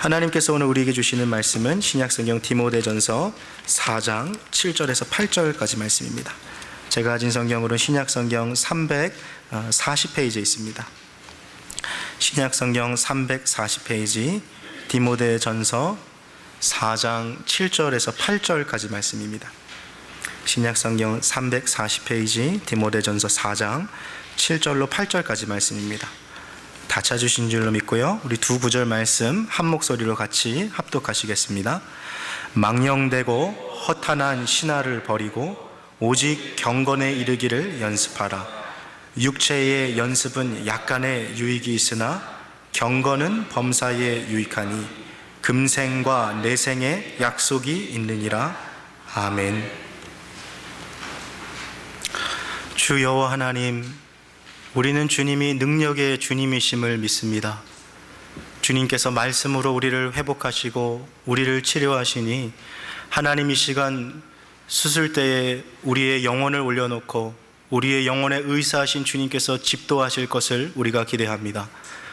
하나님께서 오늘 우리에게 주시는 말씀은 신약성경 디모데전서 4장 7절에서 8절까지 말씀입니다. 제가 가진 성경으로는 신약성경 340페이지에 있습니다. 신약성경 340페이지 디모데전서 4장 7절에서 8절까지 말씀입니다. 신약성경 340페이지 디모데전서 4장 7절로 8절까지 말씀입니다. 다 찾으신 줄로 믿고요. 우리 두 구절 말씀 한 목소리로 같이 합독하시겠습니다. 망령되고 허탄한 신화를 버리고 오직 경건에 이르기를 연습하라. 육체의 연습은 약간의 유익이 있으나 경건은 범사에 유익하니 금생과 내생의 약속이 있느니라. 아멘. 주 여호와 하나님, 우리는 주님이 능력의 주님이심을 믿습니다. 주님께서 말씀으로 우리를 회복하시고 우리를 치료하시니 하나님 이 시간 수술대에 우리의 영혼을 올려놓고 우리의 영혼에 의사하신 주님께서 집도하실 것을 우리가 기대합니다.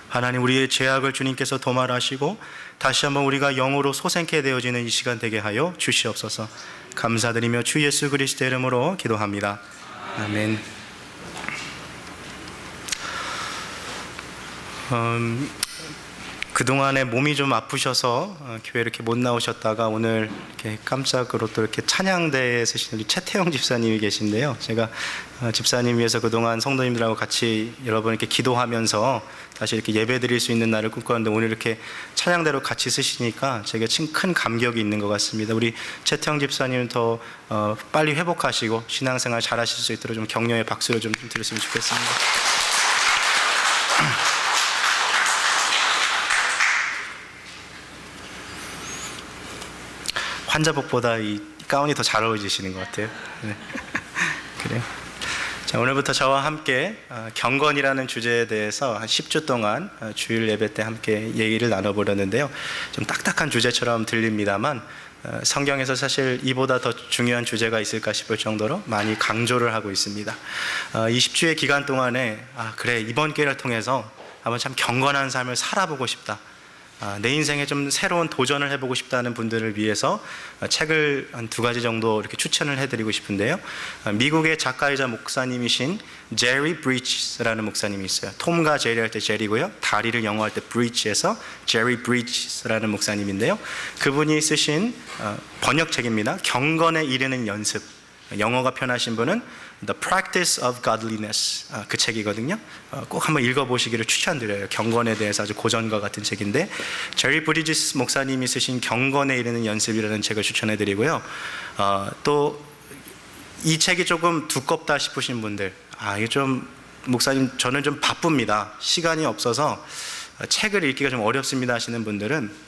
하나님, 우리의 죄악을 주님께서 도말하시고 다시 한번 우리가 영으로 소생케 되어지는 이 시간 되게 하여 주시옵소서. 감사드리며 주 예수 그리스도의 이름으로 기도합니다. 아멘. 그동안에 몸이 좀 아프셔서 교회 이렇게 못 나오셨다가 오늘 이렇게 깜짝으로 또 이렇게 찬양대에 서신 우리 최태영 집사님이 계신데요. 제가 집사님 위해서 그동안 성도님들하고 같이 여러분 이렇게 기도하면서 다시 이렇게 예배 드릴 수 있는 날을 꿈꿨는데 오늘 이렇게 찬양대로 같이 쓰시니까 제게 큰 감격이 있는 것 같습니다. 우리 최태영 집사님 더 빨리 회복하시고 신앙생활 잘 하실 수 있도록 좀 격려의 박수를 좀 드렸으면 좋겠습니다. 환자복보다 이 가운이 더 잘 어울리시는 것 같아요. 네. 그래요. 자, 오늘부터 저와 함께 경건이라는 주제에 대해서 한 10주 동안 주일 예배 때 함께 얘기를 나눠보려는데요. 좀 딱딱한 주제처럼 들립니다만 성경에서 사실 이보다 더 중요한 주제가 있을까 싶을 정도로 많이 강조를 하고 있습니다. 이 10주의 기간 동안에 그래, 이번 기회를 통해서 한번 참 경건한 삶을 살아보고 싶다, 내 인생에 좀 새로운 도전을 해보고 싶다는 분들을 위해서 책을 한 2가지 정도 이렇게 추천을 해드리고 싶은데요. 미국의 작가이자 목사님이신 제리 브리치스라는 목사님이 있어요. 톰과 제리 할 때 제리고요, 다리를 영어할 때 브리치에서 제리 브리치스라는 목사님인데요. 그분이 쓰신 번역책입니다. 경건에 이르는 연습. 영어가 편하신 분은 The Practice of Godliness, 그 책이거든요. 꼭 한번 읽어보시기를 추천드려요. 경건에 대해서 아주 고전과 같은 책인데, 제리 브리지스 목사님이 쓰신 경건에 이르는 연습이라는 책을 추천해드리고요. 또 이 책이 조금 두껍다 싶으신 분들, 이게 좀 목사님 저는 좀 바쁩니다, 시간이 없어서 책을 읽기가 좀 어렵습니다 하시는 분들은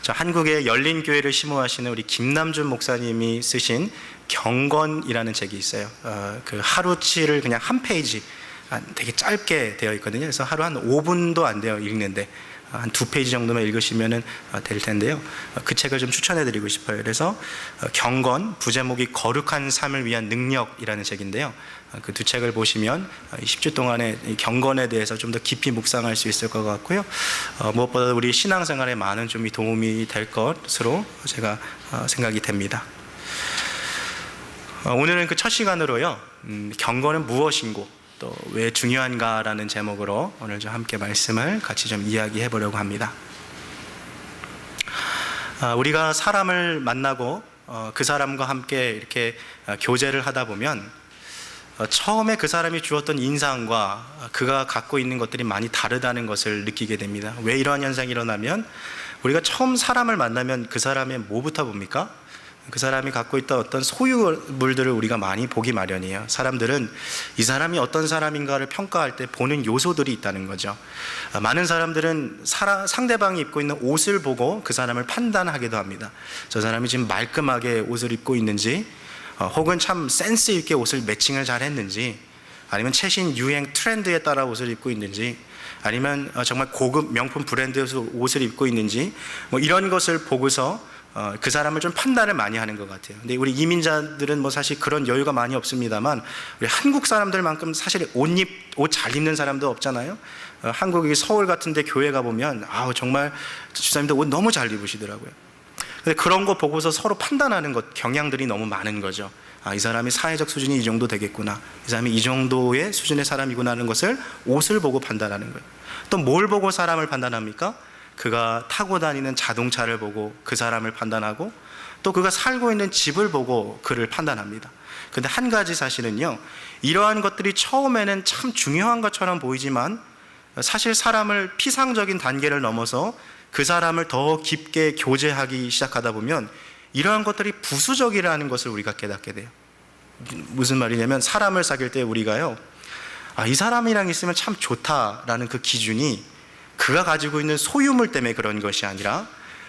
한국의 열린교회를 심호하시는 우리 김남준 목사님이 쓰신 경건이라는 책이 있어요. 그 하루치를 그냥 한 페이지, 되게 짧게 되어 있거든요. 그래서 하루 한 5분도 안 돼요, 읽는데. 한 2페이지 정도만 읽으시면 될 텐데요. 그 책을 좀 추천해드리고 싶어요. 그래서 경건, 부제목이 거룩한 삶을 위한 능력이라는 책인데요. 그 두 책을 보시면 10주 동안에 경건에 대해서 좀 더 깊이 묵상할 수 있을 것 같고요. 무엇보다 우리 신앙생활에 많은 좀 도움이 될 것으로 제가 생각이 됩니다. 오늘은 그 첫 시간으로요, 경건은 무엇인고 또 왜 중요한가라는 제목으로 오늘 좀 함께 말씀을 같이 좀 이야기해 보려고 합니다. 우리가 사람을 만나고 그 사람과 함께 이렇게 교제를 하다 보면 처음에 그 사람이 주었던 인상과 그가 갖고 있는 것들이 많이 다르다는 것을 느끼게 됩니다. 왜 이러한 현상이 일어나면, 우리가 처음 사람을 만나면 그 사람의 뭐부터 봅니까? 그 사람이 갖고 있던 어떤 소유물들을 우리가 많이 보기 마련이에요. 사람들은 이 사람이 어떤 사람인가를 평가할 때 보는 요소들이 있다는 거죠. 많은 사람들은 상대방이 입고 있는 옷을 보고 그 사람을 판단하기도 합니다. 저 사람이 지금 말끔하게 옷을 입고 있는지, 혹은 참 센스 있게 옷을 매칭을 잘 했는지, 아니면 최신 유행 트렌드에 따라 옷을 입고 있는지, 아니면 정말 고급 명품 브랜드에서 옷을 입고 있는지, 이런 것을 보고서 그 사람을 좀 판단을 많이 하는 것 같아요. 근데 우리 이민자들은 뭐 사실 그런 여유가 많이 없습니다만, 우리 한국 사람들만큼 사실 옷 잘 입는 사람도 없잖아요. 한국이 서울 같은데 교회 가 보면 정말 주사님들 옷 너무 잘 입으시더라고요. 근데 그런 거 보고서 서로 판단하는 경향들이 너무 많은 거죠. 이 사람이 사회적 수준이 이 정도 되겠구나, 이 사람이 이 정도의 수준의 사람이구나 하는 것을 옷을 보고 판단하는 거예요. 또 뭘 보고 사람을 판단합니까? 그가 타고 다니는 자동차를 보고 그 사람을 판단하고, 또 그가 살고 있는 집을 보고 그를 판단합니다. 근데 한 가지 사실은요, 이러한 것들이 처음에는 참 중요한 것처럼 보이지만 사실 사람을 피상적인 단계를 넘어서 그 사람을 더 깊게 교제하기 시작하다 보면 이러한 것들이 부수적이라는 것을 우리가 깨닫게 돼요. 무슨 말이냐면, 사람을 사귈 때 우리가요, 이 사람이랑 있으면 참 좋다라는 그 기준이 그가 가지고 있는 소유물 때문에 그런 것이 아니라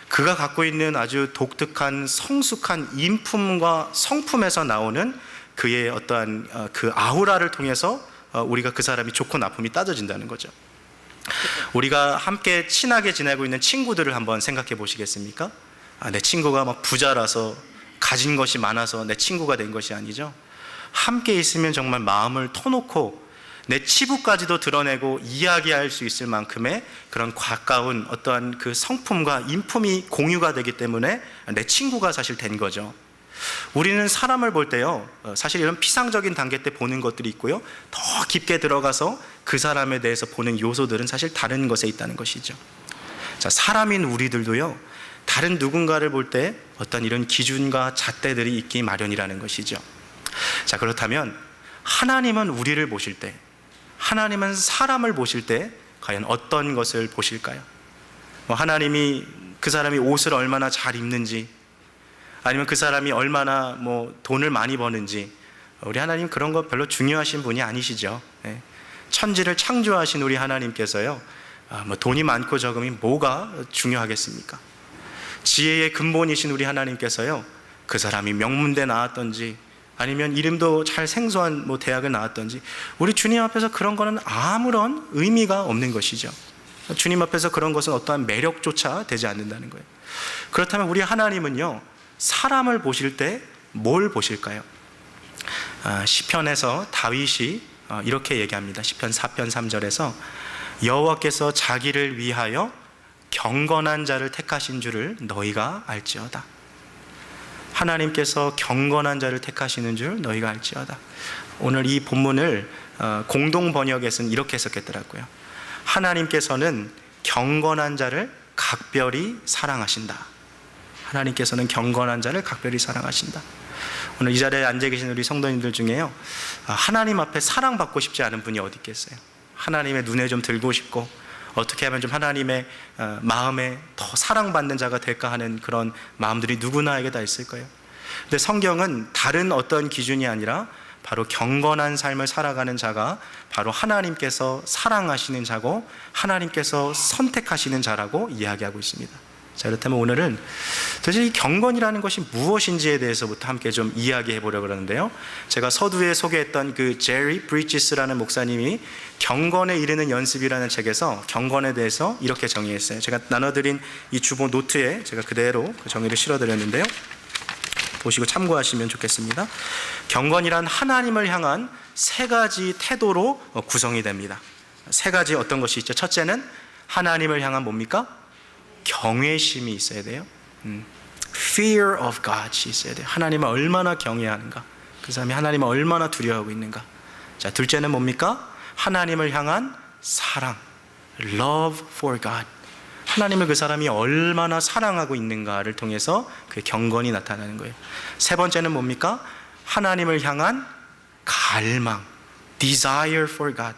그가 갖고 있는 아주 독특한 성숙한 인품과 성품에서 나오는 그의 어떠한 그 아우라를 통해서 우리가 그 사람이 좋고 나쁨이 따져진다는 거죠. 우리가 함께 친하게 지내고 있는 친구들을 한번 생각해 보시겠습니까? 내 친구가 막 부자라서, 가진 것이 많아서 내 친구가 된 것이 아니죠. 함께 있으면 정말 마음을 터놓고 내 치부까지도 드러내고 이야기할 수 있을 만큼의 그런 가까운 어떠한 그 성품과 인품이 공유가 되기 때문에 내 친구가 사실 된 거죠. 우리는 사람을 볼 때요, 사실 이런 피상적인 단계 때 보는 것들이 있고요, 더 깊게 들어가서 그 사람에 대해서 보는 요소들은 사실 다른 것에 있다는 것이죠. 자, 사람인 우리들도요, 다른 누군가를 볼 때 어떤 이런 기준과 잣대들이 있기 마련이라는 것이죠. 자, 그렇다면 하나님은 우리를 보실 때, 하나님은 사람을 보실 때 과연 어떤 것을 보실까요? 하나님이 그 사람이 옷을 얼마나 잘 입는지, 아니면 그 사람이 얼마나 돈을 많이 버는지, 우리 하나님 그런 거 별로 중요하신 분이 아니시죠. 천지를 창조하신 우리 하나님께서요, 돈이 많고 적음이 뭐가 중요하겠습니까? 지혜의 근본이신 우리 하나님께서요, 그 사람이 명문대 나왔던지 아니면 이름도 잘 생소한 대학을 나왔던지, 우리 주님 앞에서 그런 거는 아무런 의미가 없는 것이죠. 주님 앞에서 그런 것은 어떠한 매력조차 되지 않는다는 거예요. 그렇다면 우리 하나님은요, 사람을 보실 때 뭘 보실까요? 시편에서 다윗이 이렇게 얘기합니다. 시편 4편 3절에서 여호와께서 자기를 위하여 경건한 자를 택하신 줄을 너희가 알지어다. 하나님께서 경건한 자를 택하시는 줄 너희가 알지어다. 오늘 이 본문을 공동 번역에서는 이렇게 해석했더라고요. 하나님께서는 경건한 자를 각별히 사랑하신다. 하나님께서는 경건한 자를 각별히 사랑하신다. 오늘 이 자리에 앉아 계신 우리 성도님들 중에요, 하나님 앞에 사랑받고 싶지 않은 분이 어디 있겠어요? 하나님의 눈에 좀 들고 싶고, 어떻게 하면 좀 하나님의 마음에 더 사랑받는 자가 될까 하는 그런 마음들이 누구나에게 다 있을 거예요. 근데 성경은 다른 어떤 기준이 아니라 바로 경건한 삶을 살아가는 자가 바로 하나님께서 사랑하시는 자고 하나님께서 선택하시는 자라고 이야기하고 있습니다. 자, 그렇다면 오늘은 도대체 이 경건이라는 것이 무엇인지에 대해서부터 함께 좀 이야기해 보려고 하는데요, 제가 서두에 소개했던 그 제리 브리지스라는 목사님이 경건에 이르는 연습이라는 책에서 경건에 대해서 이렇게 정의했어요. 제가 나눠드린 이 주보 노트에 제가 그대로 그 정의를 실어드렸는데요, 보시고 참고하시면 좋겠습니다. 경건이란 하나님을 향한 세 가지 태도로 구성이 됩니다. 세 가지 어떤 것이 있죠? 첫째는 하나님을 향한 뭡니까? 경외심이 있어야 돼요. Fear of God이 있어야 돼요. 하나님을 얼마나 경외하는가, 그 사람이 하나님을 얼마나 두려워하고 있는가. 자, 둘째는 뭡니까? 하나님을 향한 사랑, Love for God. 하나님을 그 사람이 얼마나 사랑하고 있는가를 통해서 그 경건이 나타나는 거예요. 세 번째는 뭡니까? 하나님을 향한 갈망, Desire for God.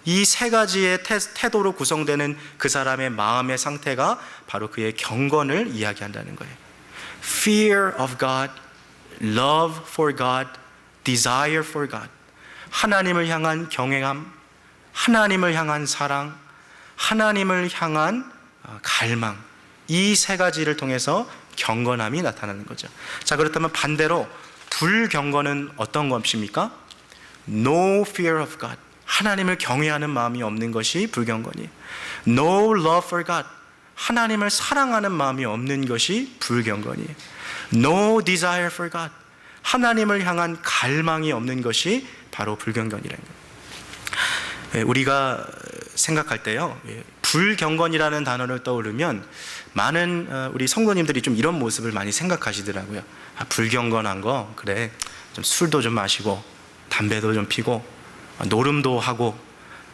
이 세 가지의 태도로 구성되는 그 사람의 마음의 상태가 바로 그의 경건을 이야기한다는 거예요. Fear of God, Love for God, Desire for God. 하나님을 향한 경외함, 하나님을 향한 사랑, 하나님을 향한 갈망, 이 세 가지를 통해서 경건함이 나타나는 거죠. 자, 그렇다면 반대로 불경건은 어떤 것입니까? No fear of God. 하나님을 경외하는 마음이 없는 것이 불경건이에요. No love for God. 하나님을 사랑하는 마음이 없는 것이 불경건이에요. No desire for God. 하나님을 향한 갈망이 없는 것이 바로 불경건이라는 거예요. 우리가 생각할 때요, 불경건이라는 단어를 떠오르면 많은 우리 성도님들이 좀 이런 모습을 많이 생각하시더라고요. 불경건한 거, 그래, 좀 술도 좀 마시고 담배도 좀 피고 노름도 하고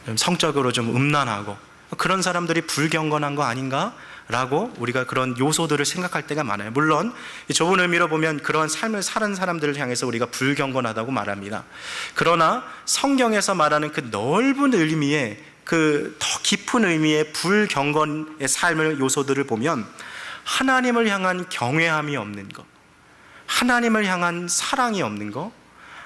좀 성적으로 좀 음란하고 그런 사람들이 불경건한 거 아닌가? 라고 우리가 그런 요소들을 생각할 때가 많아요. 물론 좁은 의미로 보면 그런 삶을 사는 사람들을 향해서 우리가 불경건하다고 말합니다. 그러나 성경에서 말하는 그 넓은 의미의 그 더 깊은 의미의 불경건의 삶의 요소들을 보면 하나님을 향한 경외함이 없는 것, 하나님을 향한 사랑이 없는 것,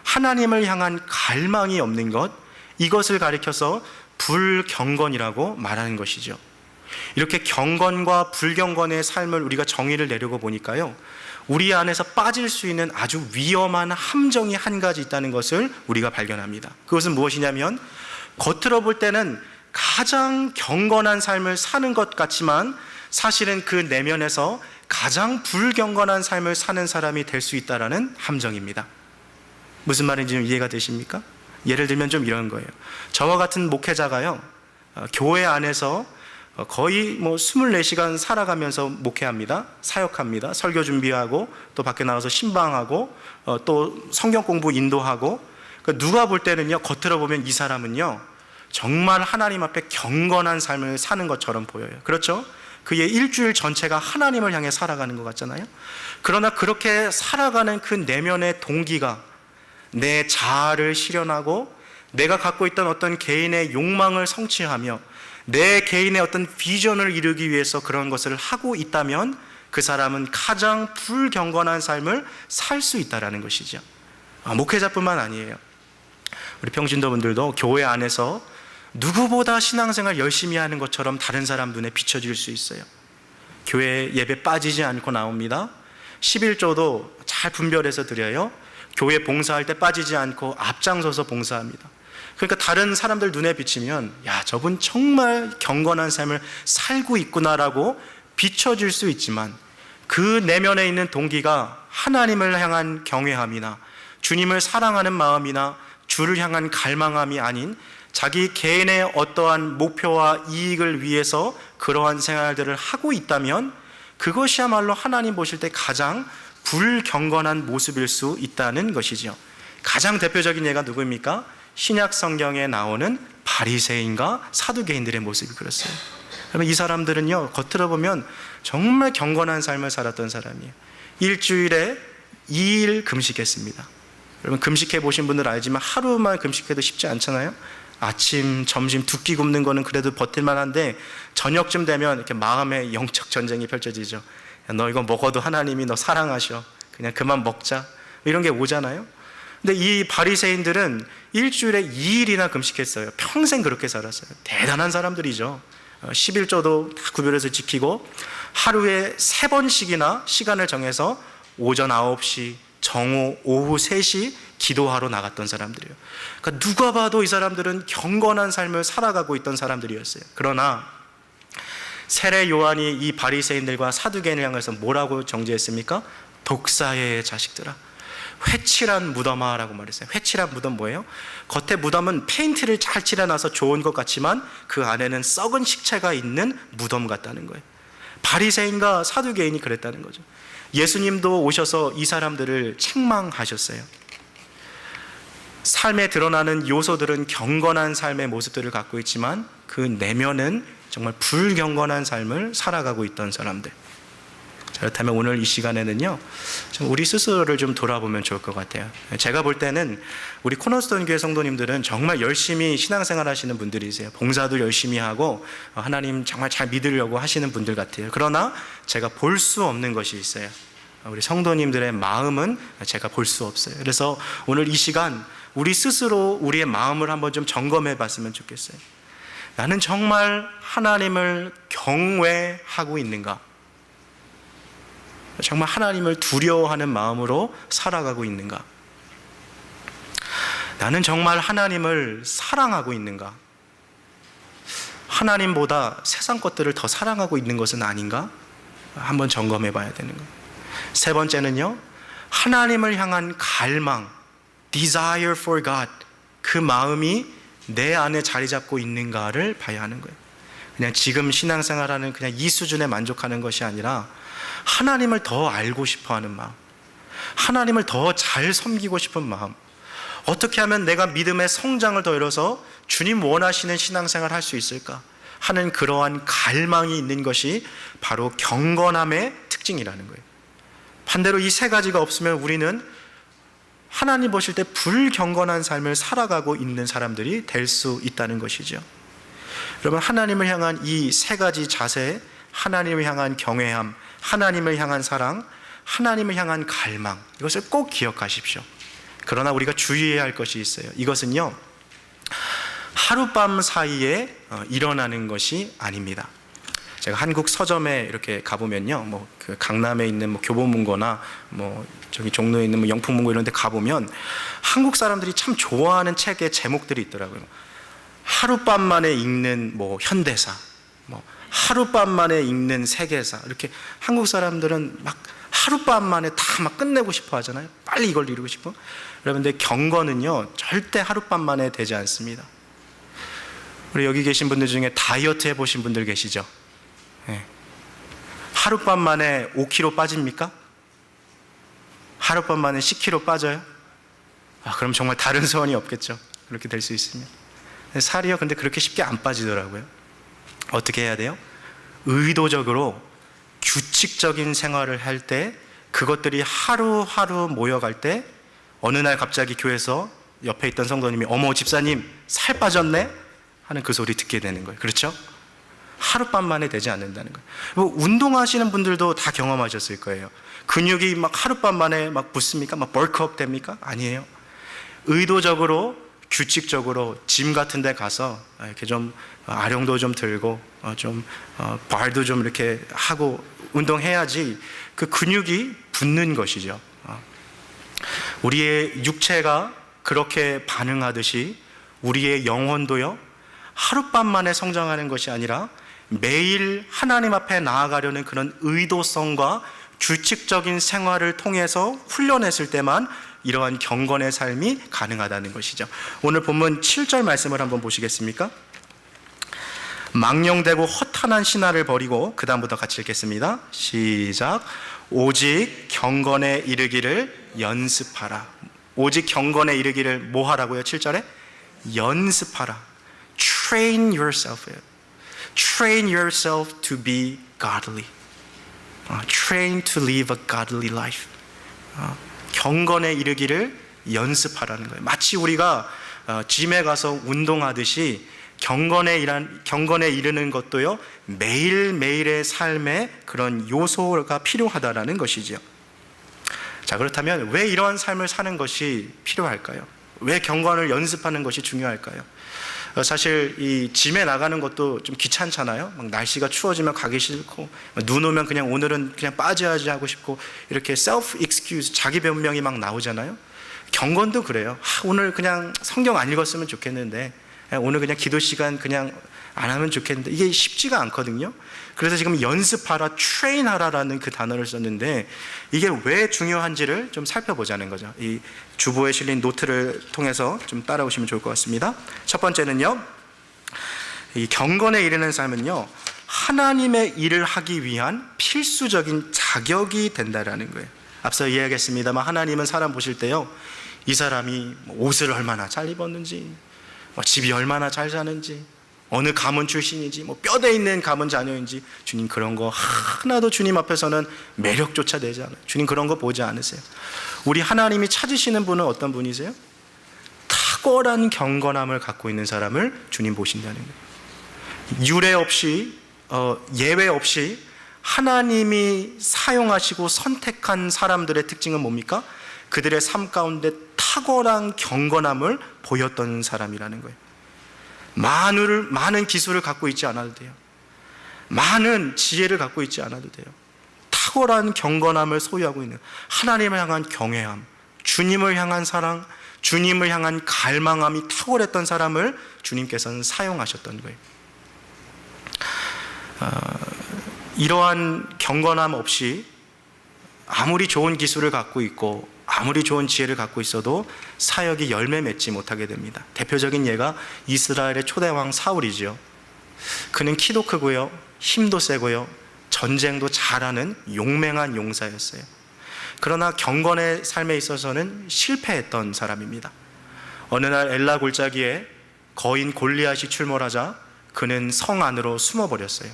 하나님을 향한 갈망이 없는 것, 이것을 가리켜서 불경건이라고 말하는 것이죠. 이렇게 경건과 불경건의 삶을 우리가 정의를 내려고 보니까요, 우리 안에서 빠질 수 있는 아주 위험한 함정이 한 가지 있다는 것을 우리가 발견합니다. 그것은 무엇이냐면, 겉으로 볼 때는 가장 경건한 삶을 사는 것 같지만 사실은 그 내면에서 가장 불경건한 삶을 사는 사람이 될 수 있다는 함정입니다. 무슨 말인지 좀 이해가 되십니까? 예를 들면 좀 이런 거예요. 저와 같은 목회자가요, 교회 안에서 거의 24시간 살아가면서 목회합니다. 사역합니다. 설교 준비하고 또 밖에 나가서 신방하고 또 성경 공부 인도하고, 누가 볼 때는요, 겉으로 보면 이 사람은요 정말 하나님 앞에 경건한 삶을 사는 것처럼 보여요. 그렇죠? 그의 일주일 전체가 하나님을 향해 살아가는 것 같잖아요. 그러나 그렇게 살아가는 그 내면의 동기가 내 자아를 실현하고 내가 갖고 있던 어떤 개인의 욕망을 성취하며 내 개인의 어떤 비전을 이루기 위해서 그런 것을 하고 있다면 그 사람은 가장 불경건한 삶을 살 수 있다는 것이죠. 목회자뿐만 아니에요. 우리 평신도분들도 교회 안에서 누구보다 신앙생활 열심히 하는 것처럼 다른 사람 눈에 비춰질 수 있어요. 교회 예배 빠지지 않고 나옵니다. 11조도 잘 분별해서 드려요. 교회 봉사할 때 빠지지 않고 앞장서서 봉사합니다. 그러니까 다른 사람들 눈에 비치면, 야, 저분 정말 경건한 삶을 살고 있구나라고 비춰질 수 있지만, 그 내면에 있는 동기가 하나님을 향한 경외함이나 주님을 사랑하는 마음이나 주를 향한 갈망함이 아닌 자기 개인의 어떠한 목표와 이익을 위해서 그러한 생활들을 하고 있다면 그것이야말로 하나님 보실 때 가장 불경건한 모습일 수 있다는 것이죠. 가장 대표적인 예가 누구입니까? 신약 성경에 나오는 바리새인과 사두개인들의 모습이 그렇어요. 그러면 이 사람들은요, 겉으로 보면 정말 경건한 삶을 살았던 사람이에요. 일주일에 2일 금식했습니다. 여러분, 금식해 보신 분들 알지만 하루만 금식해도 쉽지 않잖아요. 아침, 점심 두 끼 굶는 거는 그래도 버틸만 한데 저녁쯤 되면 이렇게 마음의 영적 전쟁이 펼쳐지죠. 야, 너 이거 먹어도 하나님이 너 사랑하셔. 그냥 그만 먹자. 이런 게 오잖아요. 근데 이 바리새인들은 일주일에 2일이나 금식했어요. 평생 그렇게 살았어요. 대단한 사람들이죠. 11조도 다 구별해서 지키고 하루에 3번씩이나 시간을 정해서 오전 9시, 정오, 오후 3시 기도하러 나갔던 사람들이에요. 그러니까 누가 봐도 이 사람들은 경건한 삶을 살아가고 있던 사람들이었어요. 그러나 세례 요한이 이 바리새인들과 사두개인을 향해서 뭐라고 정죄했습니까? 독사의 자식들아, 회칠한 무덤아라고 말했어요. 회칠한 무덤 뭐예요? 겉에 무덤은 페인트를 잘 칠해놔서 좋은 것 같지만 그 안에는 썩은 식체가 있는 무덤 같다는 거예요. 바리새인과 사두개인이 그랬다는 거죠. 예수님도 오셔서 이 사람들을 책망하셨어요. 삶에 드러나는 요소들은 경건한 삶의 모습들을 갖고 있지만 그 내면은 정말 불경건한 삶을 살아가고 있던 사람들. 자, 그렇다면 오늘 이 시간에는요, 좀 우리 스스로를 좀 돌아보면 좋을 것 같아요. 제가 볼 때는 우리 코너스톤 교회 성도님들은 정말 열심히 신앙생활 하시는 분들이세요. 봉사도 열심히 하고 하나님 정말 잘 믿으려고 하시는 분들 같아요. 그러나 제가 볼 수 없는 것이 있어요. 우리 성도님들의 마음은 제가 볼 수 없어요. 그래서 오늘 이 시간 우리 스스로 우리의 마음을 한번 좀 점검해 봤으면 좋겠어요. 나는 정말 하나님을 경외하고 있는가? 정말 하나님을 두려워하는 마음으로 살아가고 있는가? 나는 정말 하나님을 사랑하고 있는가? 하나님보다 세상 것들을 더 사랑하고 있는 것은 아닌가? 한번 점검해 봐야 되는 거예요. 세 번째는요, 하나님을 향한 갈망, desire for God, 그 마음이 내 안에 자리 잡고 있는가를 봐야 하는 거예요. 그냥 지금 신앙생활하는 그냥 이 수준에 만족하는 것이 아니라 하나님을 더 알고 싶어하는 마음, 하나님을 더 잘 섬기고 싶은 마음, 어떻게 하면 내가 믿음의 성장을 더 이뤄서 주님 원하시는 신앙생활을 할 수 있을까 하는 그러한 갈망이 있는 것이 바로 경건함의 특징이라는 거예요. 반대로 이 세 가지가 없으면 우리는 하나님 보실 때 불경건한 삶을 살아가고 있는 사람들이 될 수 있다는 것이죠. 여러분, 하나님을 향한 이 세 가지 자세, 하나님을 향한 경외함, 하나님을 향한 사랑, 하나님을 향한 갈망, 이것을 꼭 기억하십시오. 그러나 우리가 주의해야 할 것이 있어요. 이것은요, 하룻밤 사이에 일어나는 것이 아닙니다. 제가 한국 서점에 이렇게 가보면요, 그 강남에 있는 교보문고나 저기 종로에 있는 영풍문고 이런 데 가보면 한국 사람들이 참 좋아하는 책의 제목들이 있더라고요. 하룻밤 만에 읽는 현대사, 하룻밤 만에 읽는 세계사, 이렇게 한국 사람들은 막 하룻밤 만에 다 막 끝내고 싶어 하잖아요. 빨리 이걸 이루고 싶어. 여러분들, 경건은요 절대 하룻밤 만에 되지 않습니다. 우리 여기 계신 분들 중에 다이어트 해보신 분들 계시죠? 네. 하룻밤 만에 5kg 빠집니까? 하룻밤 만에 10kg 빠져요? 그럼 정말 다른 소원이 없겠죠. 그렇게 될 수 있으면. 살이요, 근데 그렇게 쉽게 안 빠지더라고요. 어떻게 해야 돼요? 의도적으로 규칙적인 생활을 할 때, 그것들이 하루하루 모여갈 때 어느 날 갑자기 교회에서 옆에 있던 성도님이 어머 집사님 살 빠졌네? 하는 그 소리 듣게 되는 거예요. 그렇죠? 하룻밤 만에 되지 않는다는 거예요. 운동하시는 분들도 다 경험하셨을 거예요. 근육이 막 하룻밤 만에 막 붙습니까? 막 벌크업 됩니까? 아니에요. 의도적으로 규칙적으로 짐 같은 데 가서 이렇게 좀 아령도 좀 들고 발도 좀 이렇게 하고 운동해야지 그 근육이 붙는 것이죠. 우리의 육체가 그렇게 반응하듯이 우리의 영혼도요, 하룻밤 만에 성장하는 것이 아니라 매일 하나님 앞에 나아가려는 그런 의도성과 규칙적인 생활을 통해서 훈련했을 때만 이러한 경건의 삶이 가능하다는 것이죠. 오늘 본문 7절 말씀을 한번 보시겠습니까? 망령되고 허탄한 신화를 버리고, 그 다음부터 같이 읽겠습니다. 시작. 오직 경건에 이르기를 연습하라. 오직 경건에 이르기를 뭐 하라고요? 7절에 연습하라. Train yourself. Train yourself to be godly. Train to live a godly life. 경건에 이르기를 연습하라는 거예요. 마치 우리가 짐에 가서 운동하듯이 경건에 이르는 것도요, 매일매일의 삶에 그런 요소가 필요하다라는 것이죠. 자, 그렇다면 왜 이러한 삶을 사는 것이 필요할까요? 왜 경건을 연습하는 것이 중요할까요? 사실 이 짐에 나가는 것도 좀 귀찮잖아요. 막 날씨가 추워지면 가기 싫고, 눈 오면 그냥 오늘은 그냥 빠져야지 하고 싶고, 이렇게 self excuse, 자기 변명이 막 나오잖아요. 경건도 그래요. 오늘 그냥 성경 안 읽었으면 좋겠는데, 오늘 그냥 기도 시간 그냥 안 하면 좋겠는데, 이게 쉽지가 않거든요. 그래서 지금 연습하라, 트레인하라라는 그 단어를 썼는데, 이게 왜 중요한지를 좀 살펴보자는 거죠. 이 주보에 실린 노트를 통해서 좀 따라오시면 좋을 것 같습니다. 첫 번째는요, 이 경건에 이르는 삶은요, 하나님의 일을 하기 위한 필수적인 자격이 된다라는 거예요. 앞서 이야기했습니다만, 하나님은 사람 보실 때요, 이 사람이 옷을 얼마나 잘 입었는지, 집이 얼마나 잘 사는지, 어느 가문 출신인지, 뼈대 있는 가문 자녀인지, 주님 그런 거 하나도 주님 앞에서는 매력조차 내지 않아요. 주님 그런 거 보지 않으세요. 우리 하나님이 찾으시는 분은 어떤 분이세요? 탁월한 경건함을 갖고 있는 사람을 주님 보신다는 거예요. 유례 없이, 예외 없이 하나님이 사용하시고 선택한 사람들의 특징은 뭡니까? 그들의 삶 가운데 탁월한 경건함을 보였던 사람이라는 거예요. 많은 기술을 갖고 있지 않아도 돼요. 많은 지혜를 갖고 있지 않아도 돼요. 탁월한 경건함을 소유하고 있는, 하나님을 향한 경외함, 주님을 향한 사랑, 주님을 향한 갈망함이 탁월했던 사람을 주님께서는 사용하셨던 거예요. 이러한 경건함 없이 아무리 좋은 기술을 갖고 있고 아무리 좋은 지혜를 갖고 있어도 사역이 열매 맺지 못하게 됩니다. 대표적인 예가 이스라엘의 초대왕 사울이죠. 그는 키도 크고요, 힘도 세고요, 전쟁도 잘하는 용맹한 용사였어요. 그러나 경건의 삶에 있어서는 실패했던 사람입니다. 어느 날 엘라 골짜기에 거인 골리앗이 출몰하자 그는 성 안으로 숨어버렸어요.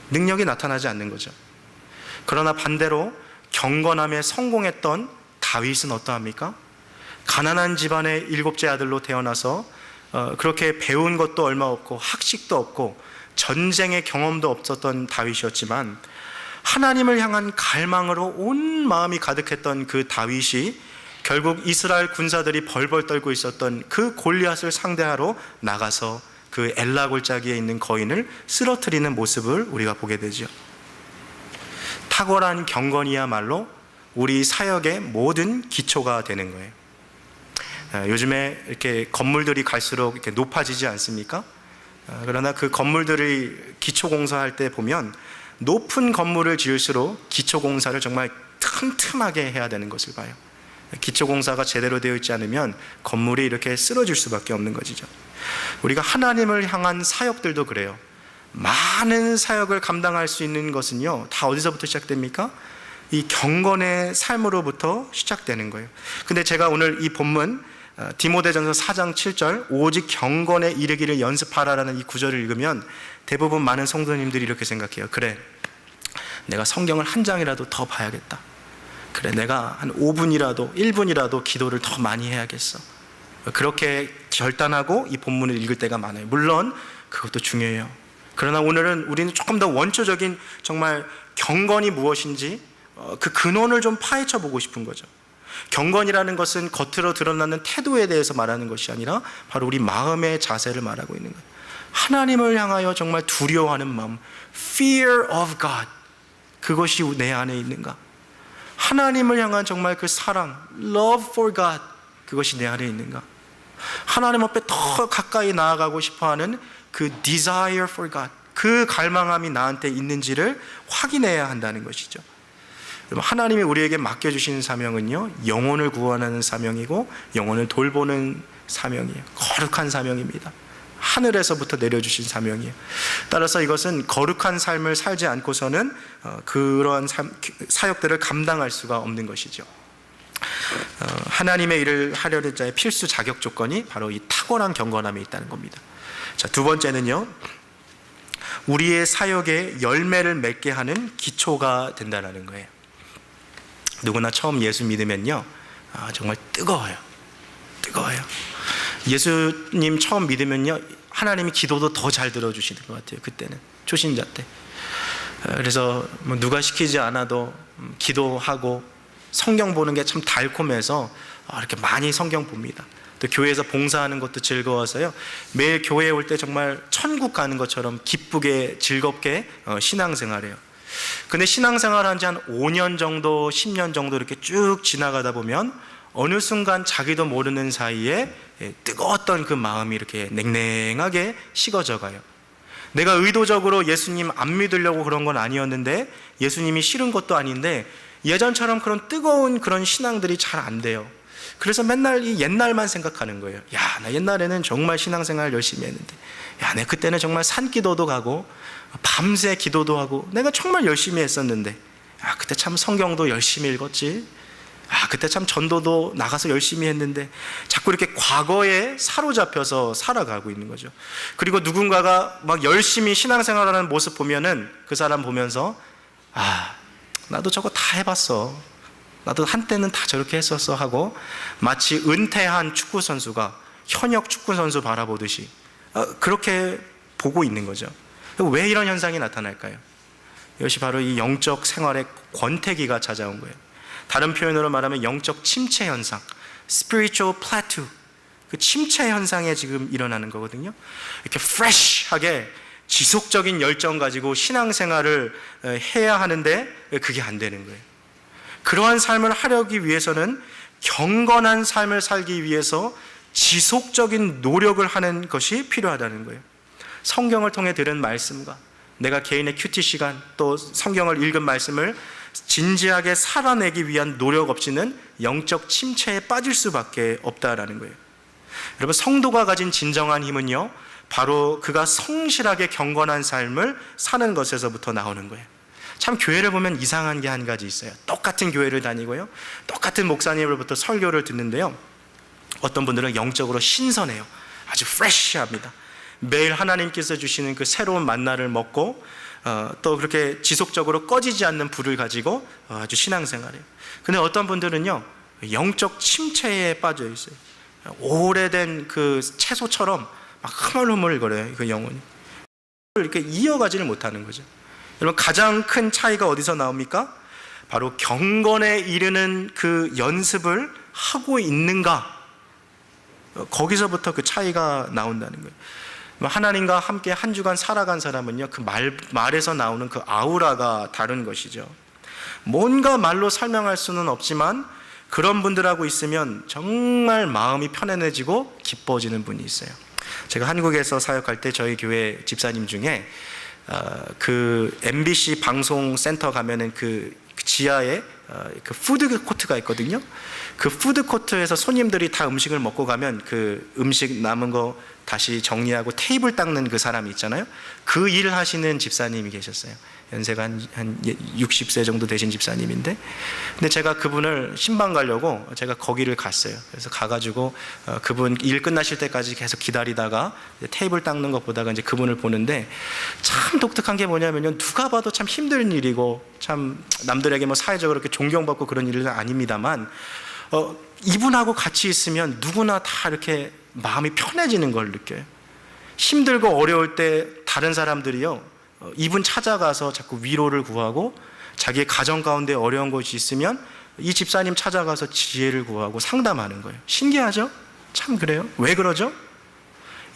능력이 나타나지 않는 거죠. 그러나 반대로 경건함에 성공했던 다윗은 어떠합니까? 가난한 집안의 7째 아들로 태어나서 그렇게 배운 것도 얼마 없고 학식도 없고 전쟁의 경험도 없었던 다윗이었지만 하나님을 향한 갈망으로 온 마음이 가득했던 그 다윗이 결국 이스라엘 군사들이 벌벌 떨고 있었던 그 골리앗을 상대하러 나가서 그 엘라 골짜기에 있는 거인을 쓰러뜨리는 모습을 우리가 보게 되죠. 탁월한 경건이야말로 우리 사역의 모든 기초가 되는 거예요. 요즘에 이렇게 건물들이 갈수록 이렇게 높아지지 않습니까? 그러나 그 건물들이 기초공사할 때 보면 높은 건물을 지을수록 기초공사를 정말 틈틈하게 해야 되는 것을 봐요. 기초공사가 제대로 되어 있지 않으면 건물이 이렇게 쓰러질 수밖에 없는 것이죠. 우리가 하나님을 향한 사역들도 그래요. 많은 사역을 감당할 수 있는 것은요, 다 어디서부터 시작됩니까? 이 경건의 삶으로부터 시작되는 거예요. 근데 제가 오늘 이 본문 디모데전서 4장 7절 오직 경건에 이르기를 연습하라라는 이 구절을 읽으면 대부분 많은 성도님들이 이렇게 생각해요. 그래, 내가 성경을 한 장이라도 더 봐야겠다. 그래, 내가 한 5분이라도 1분이라도 기도를 더 많이 해야겠어. 그렇게 결단하고 이 본문을 읽을 때가 많아요. 물론 그것도 중요해요. 그러나 오늘은 우리는 조금 더 원초적인 정말 경건이 무엇인지 그 근원을 좀 파헤쳐 보고 싶은 거죠. 경건이라는 것은 겉으로 드러나는 태도에 대해서 말하는 것이 아니라 바로 우리 마음의 자세를 말하고 있는 거예요. 하나님을 향하여 정말 두려워하는 마음, fear of God, 그것이 내 안에 있는가? 하나님을 향한 정말 그 사랑, love for God, 그것이 내 안에 있는가? 하나님 앞에 더 가까이 나아가고 싶어하는 그 desire for God, 그 갈망함이 나한테 있는지를 확인해야 한다는 것이죠. 하나님이 우리에게 맡겨주신 사명은요, 영혼을 구원하는 사명이고 영혼을 돌보는 사명이에요. 거룩한 사명입니다. 하늘에서부터 내려주신 사명이에요. 따라서 이것은 거룩한 삶을 살지 않고서는 그러한 사역들을 감당할 수가 없는 것이죠. 하나님의 일을 하려는 자의 필수 자격 조건이 바로 이 탁월한 경건함이 있다는 겁니다. 자, 두 번째는요, 우리의 사역에 열매를 맺게 하는 기초가 된다는 거예요. 누구나 처음 예수 믿으면요, 정말 뜨거워요. 예수님 처음 믿으면요, 하나님이 기도도 더 잘 들어주시는 것 같아요. 그때는 초신자 때. 그래서 뭐 누가 시키지 않아도 기도하고 성경 보는 게 참 달콤해서 이렇게 많이 성경 봅니다. 또 교회에서 봉사하는 것도 즐거워서요, 매일 교회에 올 때 정말 천국 가는 것처럼 기쁘게 즐겁게 신앙생활해요. 근데 신앙생활 한 지 한 5년 정도 10년 정도 이렇게 쭉 지나가다 보면 어느 순간 자기도 모르는 사이에 뜨거웠던 그 마음이 이렇게 냉랭하게 식어져 가요. 내가 의도적으로 예수님 안 믿으려고 그런 건 아니었는데, 예수님이 싫은 것도 아닌데 예전처럼 그런 뜨거운 그런 신앙들이 잘 안 돼요. 그래서 맨날 이 옛날만 생각하는 거예요. 야, 나 옛날에는 정말 신앙생활 열심히 했는데, 야, 내가 그때는 정말 산기도도 가고 밤새 기도도 하고 내가 정말 열심히 했었는데, 아, 그때 참 성경도 열심히 읽었지, 아, 그때 참 전도도 나가서 열심히 했는데, 자꾸 이렇게 과거에 사로잡혀서 살아가고 있는 거죠. 그리고 누군가가 막 열심히 신앙생활하는 모습 보면은 그 사람 보면서, 아, 나도 저거 다 해봤어, 나도 한때는 다 저렇게 했었어 하고, 마치 은퇴한 축구선수가 현역 축구선수 바라보듯이 그렇게 보고 있는 거죠. 왜 이런 현상이 나타날까요? 이것이 바로 이 영적 생활의 권태기가 찾아온 거예요. 다른 표현으로 말하면 영적 침체 현상, spiritual plateau, 그 침체 현상에 지금 일어나는 거거든요. 이렇게 fresh하게 지속적인 열정 가지고 신앙생활을 해야 하는데 그게 안 되는 거예요. 그러한 삶을 하려기 위해서는 경건한 삶을 살기 위해서 지속적인 노력을 하는 것이 필요하다는 거예요. 성경을 통해 들은 말씀과 내가 개인의 큐티 시간, 또 성경을 읽은 말씀을 진지하게 살아내기 위한 노력 없이는 영적 침체에 빠질 수밖에 없다라는 거예요. 여러분, 성도가 가진 진정한 힘은요, 바로 그가 성실하게 경건한 삶을 사는 것에서부터 나오는 거예요. 참 교회를 보면 이상한 게 한 가지 있어요. 똑같은 교회를 다니고요, 똑같은 목사님으로부터 설교를 듣는데요, 어떤 분들은 영적으로 신선해요. 아주 프레시합니다. 매일 하나님께서 주시는 그 새로운 만나를 먹고 또 그렇게 지속적으로 꺼지지 않는 불을 가지고 아주 신앙생활해요. 근데 어떤 분들은요, 영적 침체에 빠져 있어요. 오래된 그 채소처럼 막 흐물흐물거려요. 그 영혼이 이렇게 이어가지를 못하는 거죠. 여러분, 가장 큰 차이가 어디서 나옵니까? 바로 경건에 이르는 그 연습을 하고 있는가, 거기서부터 그 차이가 나온다는 거예요. 하나님과 함께 한 주간 살아간 사람은요, 그 말에서 나오는 그 아우라가 다른 것이죠. 뭔가 말로 설명할 수는 없지만 그런 분들하고 있으면 정말 마음이 편안해지고 기뻐지는 분이 있어요. 제가 한국에서 사역할 때 저희 교회 집사님 중에 그 MBC 방송센터 가면은 그 지하에 그 푸드 코트가 있거든요. 그 푸드 코트에서 손님들이 다 음식을 먹고 가면 그 음식 남은 거 다시 정리하고 테이블 닦는 그 사람이 있잖아요. 그 일 하시는 집사님이 계셨어요. 연세가 한 60세 정도 되신 집사님인데, 근데 제가 그분을 신방 가려고 제가 거기를 갔어요. 그래서 가가지고 그분 일 끝나실 때까지 계속 기다리다가 테이블 닦는 것 보다가 이제 그분을 보는데, 참 독특한 게 뭐냐면요, 누가 봐도 참 힘든 일이고 참 남들에게 뭐 사회적으로 이렇게 존경받고 그런 일은 아닙니다만, 이분하고 같이 있으면 누구나 다 이렇게 마음이 편해지는 걸 느껴요. 힘들고 어려울 때 다른 사람들이요, 이분 찾아가서 자꾸 위로를 구하고, 자기의 가정 가운데 어려운 것이 있으면 이 집사님 찾아가서 지혜를 구하고 상담하는 거예요. 신기하죠? 참 그래요. 왜 그러죠?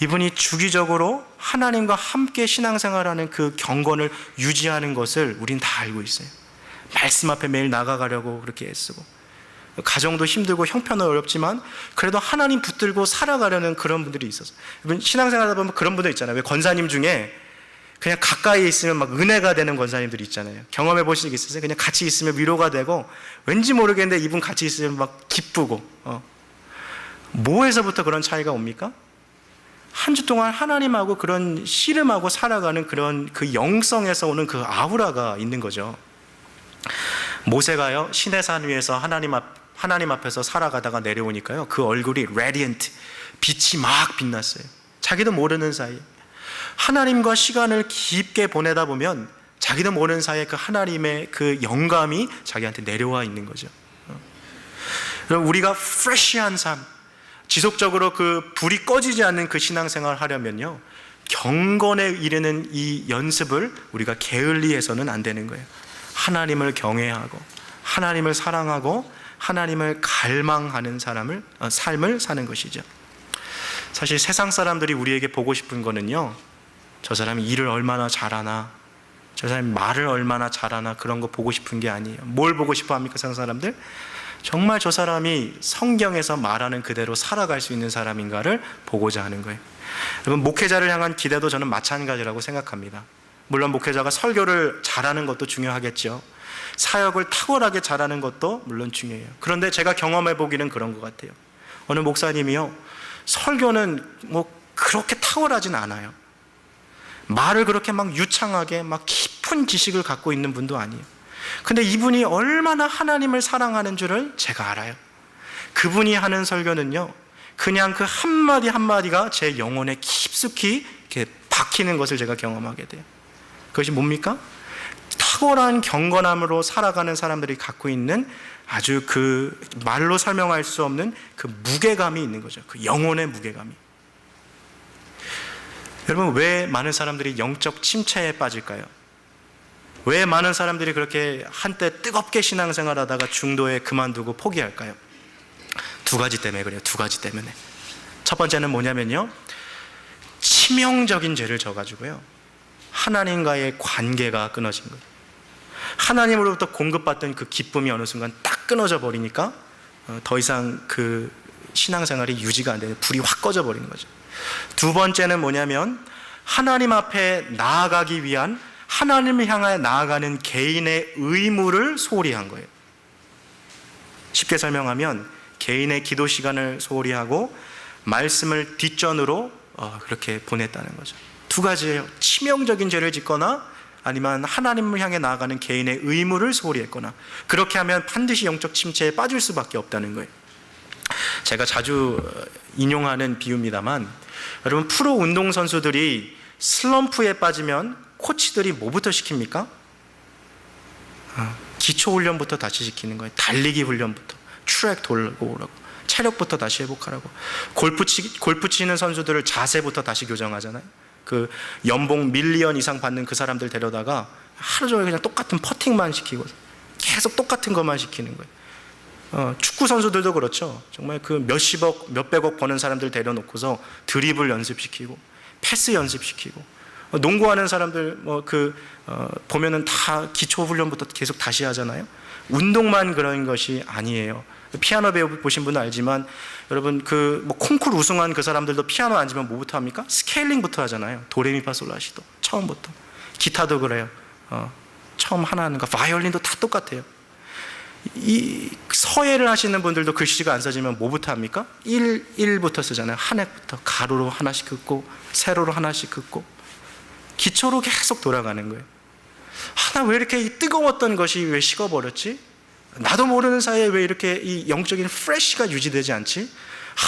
이분이 주기적으로 하나님과 함께 신앙생활하는 그 경건을 유지하는 것을 우린 다 알고 있어요. 말씀 앞에 매일 나가가려고 그렇게 애쓰고, 가정도 힘들고 형편은 어렵지만 그래도 하나님 붙들고 살아가려는 그런 분들이 있어서, 신앙생활 하다 보면 그런 분들 있잖아요. 왜 권사님 중에 그냥 가까이 있으면 막 은혜가 되는 권사님들이 있잖아요. 경험해 보신 적 있으세요? 그냥 같이 있으면 위로가 되고, 왠지 모르겠는데 이분 같이 있으면 막 기쁘고. 뭐에서부터 그런 차이가 옵니까? 한 주 동안 하나님하고 그런 씨름하고 살아가는 그런 그 영성에서 오는 그 아우라가 있는 거죠. 모세가요, 시내산 위에서 하나님 앞에서 살아가다가 내려오니까요, 그 얼굴이 radiant, 빛이 막 빛났어요. 자기도 모르는 사이에 하나님과 시간을 깊게 보내다 보면 자기도 모르는 사이에 그 하나님의 그 영감이 자기한테 내려와 있는 거죠. 그럼 우리가 프레시한 삶, 지속적으로 그 불이 꺼지지 않는 그 신앙생활을 하려면요, 경건에 이르는 이 연습을 우리가 게을리해서는 안 되는 거예요. 하나님을 경외하고 하나님을 사랑하고 하나님을 갈망하는 삶을 사는 것이죠. 사실 세상 사람들이 우리에게 보고 싶은 거는요, 저 사람이 일을 얼마나 잘하나, 저 사람이 말을 얼마나 잘하나, 그런 거 보고 싶은 게 아니에요. 뭘 보고 싶어 합니까, 세상 사람들? 정말 저 사람이 성경에서 말하는 그대로 살아갈 수 있는 사람인가를 보고자 하는 거예요. 여러분, 목회자를 향한 기대도 저는 마찬가지라고 생각합니다. 물론 목회자가 설교를 잘하는 것도 중요하겠죠. 사역을 탁월하게 잘하는 것도 물론 중요해요. 그런데 제가 경험해 보기는 그런 것 같아요. 어느 목사님이요, 설교는 뭐 그렇게 탁월하진 않아요. 말을 그렇게 막 유창하게 막 깊은 지식을 갖고 있는 분도 아니에요. 근데 이분이 얼마나 하나님을 사랑하는 줄을 제가 알아요. 그분이 하는 설교는요, 그냥 그 한마디 한마디가 제 영혼에 깊숙이 이렇게 박히는 것을 제가 경험하게 돼요. 그것이 뭡니까? 탁월한 경건함으로 살아가는 사람들이 갖고 있는 아주 그 말로 설명할 수 없는 그 무게감이 있는 거죠. 그 영혼의 무게감이. 여러분, 왜 많은 사람들이 영적 침체에 빠질까요? 왜 많은 사람들이 그렇게 한때 뜨겁게 신앙생활 하다가 중도에 그만두고 포기할까요? 두 가지 때문에 그래요. 두 가지 때문에. 첫 번째는 뭐냐면요, 치명적인 죄를 져가지고요, 하나님과의 관계가 끊어진 거예요. 하나님으로부터 공급받던 그 기쁨이 어느 순간 딱 끊어져 버리니까 더 이상 그 신앙생활이 유지가 안 되는, 불이 확 꺼져 버린 거죠. 두 번째는 뭐냐면, 하나님 앞에 나아가기 위한 하나님을 향해 나아가는 개인의 의무를 소홀히 한 거예요. 쉽게 설명하면 개인의 기도 시간을 소홀히 하고 말씀을 뒷전으로 그렇게 보냈다는 거죠. 두 가지예요. 치명적인 죄를 짓거나 아니면 하나님을 향해 나아가는 개인의 의무를 소홀히 했거나, 그렇게 하면 반드시 영적 침체에 빠질 수밖에 없다는 거예요. 제가 자주 인용하는 비유입니다만, 여러분 프로 운동선수들이 슬럼프에 빠지면 코치들이 뭐부터 시킵니까? 기초 훈련부터 다시 시키는 거예요. 달리기 훈련부터, 트랙 돌고 오라고, 체력부터 다시 회복하라고. 골프 치는 선수들을 자세부터 다시 교정하잖아요. 그 연봉 밀리언 이상 받는 그 사람들 데려다가 하루 종일 그냥 똑같은 퍼팅만 시키고 계속 똑같은 것만 시키는 거예요. 축구 선수들도 그렇죠. 정말 그 몇십억, 몇백억 버는 사람들 데려놓고서 드리블 연습시키고 패스 연습시키고, 농구하는 사람들 보면은 다 기초 훈련부터 계속 다시 하잖아요. 운동만 그런 것이 아니에요. 피아노 배워 보신 분은 알지만, 여러분 콩쿠르 우승한 그 사람들도 피아노 앉으면 뭐부터 합니까? 스케일링부터 하잖아요. 도레미파솔라시도 처음부터. 기타도 그래요. 처음 하나 하는 거, 바이올린도 다 똑같아요. 이 서예를 하시는 분들도 글씨가 안 써지면 뭐부터 합니까? 1부터 쓰잖아요. 한 획부터 가로로 하나씩 긋고 세로로 하나씩 긋고 기초로 계속 돌아가는 거예요. 나 왜 이렇게 뜨거웠던 것이 왜 식어버렸지? 나도 모르는 사이에 왜 이렇게 이 영적인 프레쉬가 유지되지 않지?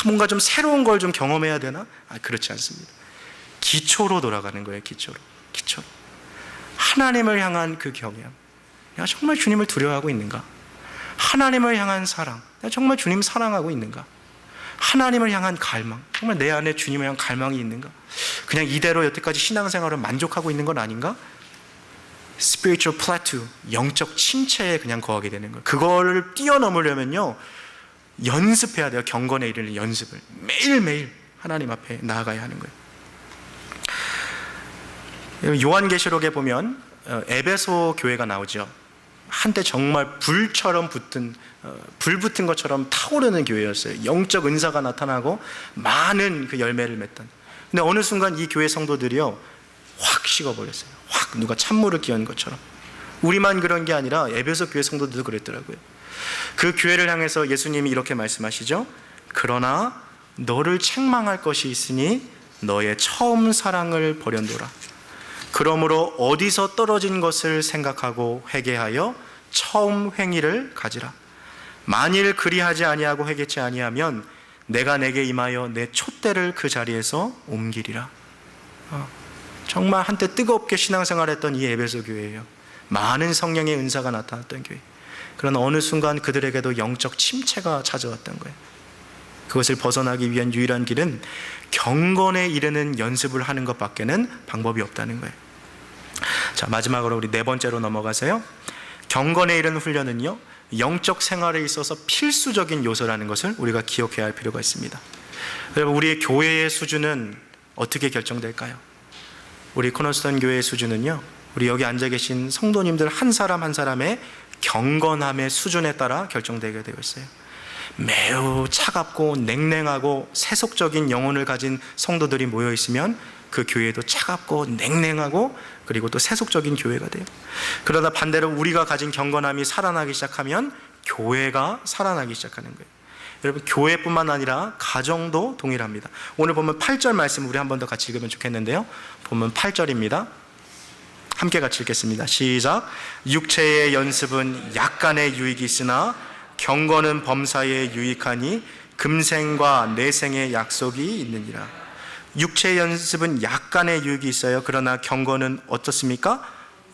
뭔가 좀 새로운 걸 좀 경험해야 되나? 그렇지 않습니다. 기초로 돌아가는 거예요. 기초로. 하나님을 향한 그 경외함. 내가 정말 주님을 두려워하고 있는가? 하나님을 향한 사랑. 내가 정말 주님 사랑하고 있는가? 하나님을 향한 갈망. 정말 내 안에 주님을 향한 갈망이 있는가? 그냥 이대로 여태까지 신앙생활을 만족하고 있는 건 아닌가? spiritual plateau, 영적 침체에 그냥 거하게 되는 거예요. 그거를 뛰어넘으려면요, 연습해야 돼요. 경건에 이르는 연습을 매일매일 하나님 앞에 나아가야 하는 거예요. 요한계시록에 보면 에베소 교회가 나오죠. 한때 정말 불 붙은 것처럼 타오르는 교회였어요. 영적 은사가 나타나고 많은 그 열매를 맺던. 근데 어느 순간 이 교회 성도들이요, 확 식어버렸어요. 확 누가 찬물을 끼얹은 것처럼. 우리만 그런 게 아니라 에베소 교회 성도들도 그랬더라고요. 그 교회를 향해서 예수님이 이렇게 말씀하시죠. 그러나 너를 책망할 것이 있으니 너의 처음 사랑을 버렸노라. 그러므로 어디서 떨어진 것을 생각하고 회개하여 처음 행위를 가지라. 만일 그리하지 아니하고 회개치 아니하면 내가 내게 임하여 내 촛대를 그 자리에서 옮기리라. 정말 한때 뜨겁게 신앙생활했던 이 에베소 교회예요. 많은 성령의 은사가 나타났던 교회. 그러나 어느 순간 그들에게도 영적 침체가 찾아왔던 거예요. 그것을 벗어나기 위한 유일한 길은 경건에 이르는 연습을 하는 것밖에는 방법이 없다는 거예요. 자, 마지막으로 우리 네 번째로 넘어가세요. 경건에 이르는 훈련은요, 영적 생활에 있어서 필수적인 요소라는 것을 우리가 기억해야 할 필요가 있습니다. 여러분, 우리의 교회의 수준은 어떻게 결정될까요? 우리 코너스턴 교회의 수준은요, 우리 여기 앉아 계신 성도님들 한 사람 한 사람의 경건함의 수준에 따라 결정되게 되어 있어요. 매우 차갑고 냉랭하고 세속적인 영혼을 가진 성도들이 모여 있으면 그 교회도 차갑고 냉랭하고 그리고 또 세속적인 교회가 돼요. 그러다 반대로 우리가 가진 경건함이 살아나기 시작하면 교회가 살아나기 시작하는 거예요. 여러분, 교회뿐만 아니라 가정도 동일합니다. 오늘 보면 8절 말씀 우리 한 번 더 같이 읽으면 좋겠는데요. 보면 8절입니다. 함께 같이 읽겠습니다. 시작. 육체의 연습은 약간의 유익이 있으나 경건은 범사에 유익하니 금생과 내생의 약속이 있느니라. 육체의 연습은 약간의 유익이 있어요. 그러나 경건은 어떻습니까?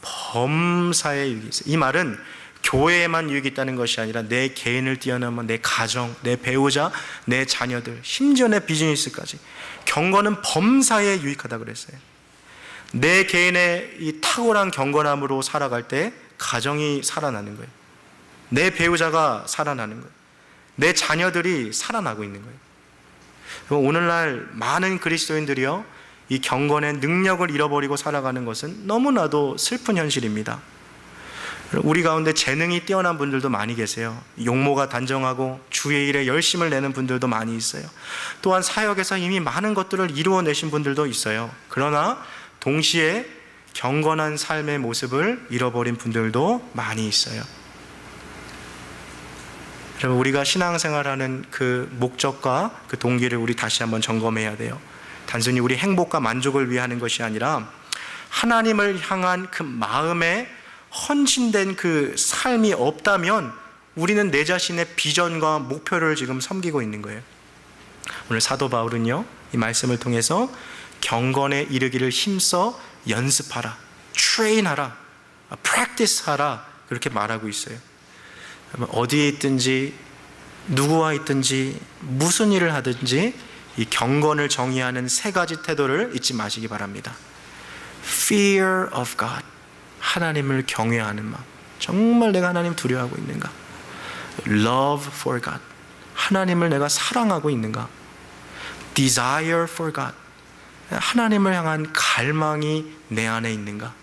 범사에 유익이 있어요. 이 말은 교회에만 유익이 있다는 것이 아니라 내 개인을 뛰어넘은 내 가정, 내 배우자, 내 자녀들, 심지어 내 비즈니스까지 경건은 범사에 유익하다고 그랬어요. 내 개인의 이 탁월한 경건함으로 살아갈 때 가정이 살아나는 거예요. 내 배우자가 살아나는 거예요. 내 자녀들이 살아나고 있는 거예요. 오늘날 많은 그리스도인들이요, 이 경건의 능력을 잃어버리고 살아가는 것은 너무나도 슬픈 현실입니다. 우리 가운데 재능이 뛰어난 분들도 많이 계세요. 용모가 단정하고 주의 일에 열심을 내는 분들도 많이 있어요. 또한 사역에서 이미 많은 것들을 이루어내신 분들도 있어요. 그러나 동시에 경건한 삶의 모습을 잃어버린 분들도 많이 있어요. 여러분, 우리가 신앙생활하는 그 목적과 그 동기를 우리 다시 한번 점검해야 돼요. 단순히 우리 행복과 만족을 위해 하는 것이 아니라 하나님을 향한 그 마음에 헌신된 그 삶이 없다면 우리는 내 자신의 비전과 목표를 지금 섬기고 있는 거예요. 오늘 사도 바울은요, 이 말씀을 통해서 경건에 이르기를 힘써 연습하라, 트레인하라, 프랙티스하라, 그렇게 말하고 있어요. 어디에 있든지 누구와 있든지 무슨 일을 하든지 이 경건을 정의하는 세 가지 태도를 잊지 마시기 바랍니다. Fear of God, 하나님을 경외하는 마음. 정말 내가 하나님 두려워하고 있는가? Love for God, 하나님을 내가 사랑하고 있는가? Desire for God, 하나님을 향한 갈망이 내 안에 있는가?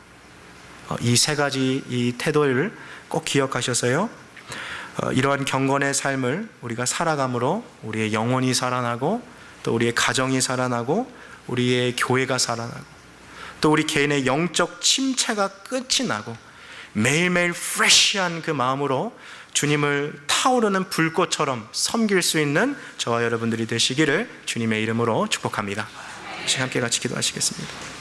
이 세 가지 이 태도를 꼭 기억하셔서요, 이러한 경건의 삶을 우리가 살아감으로 우리의 영혼이 살아나고, 또 우리의 가정이 살아나고, 우리의 교회가 살아나고, 또 우리 개인의 영적 침체가 끝이 나고, 매일매일 프레시한 그 마음으로 주님을 타오르는 불꽃처럼 섬길 수 있는 저와 여러분들이 되시기를 주님의 이름으로 축복합니다. 함께 같이 기도하시겠습니다.